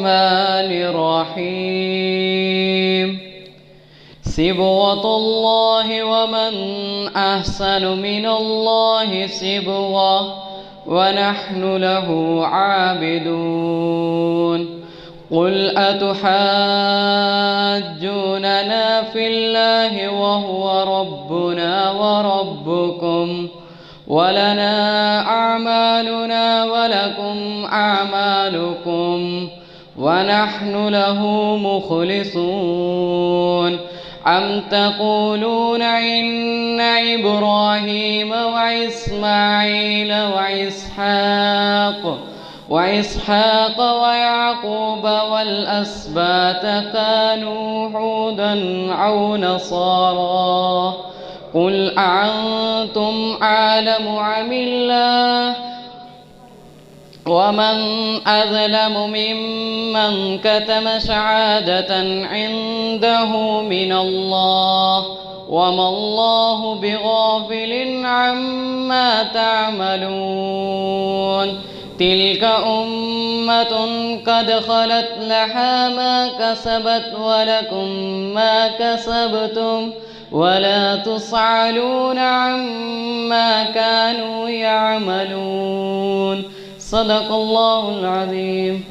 الرحمن الرحيم صبغة الله ومن أحسن من الله صبغة ونحن له عابدون قل أتحاجوننا في الله وهو ربنا وربكم ولنا أعمالنا ولكم أعمالكم ونحن له مخلصون أم تقولون إن إبراهيم وإسماعيل وإسحاق ويعقوب والأسباط كانوا هودا أو نصارى قل أأنتم أعلم أم الله ومن أظلم ممن كتم شهادة عنده من الله وما الله بغافل عما تعملون تلك أمة قد خلت لها ما كسبت ولكم ما كسبتم ولا تسألون عما كانوا يعملون صدق الله العظيم.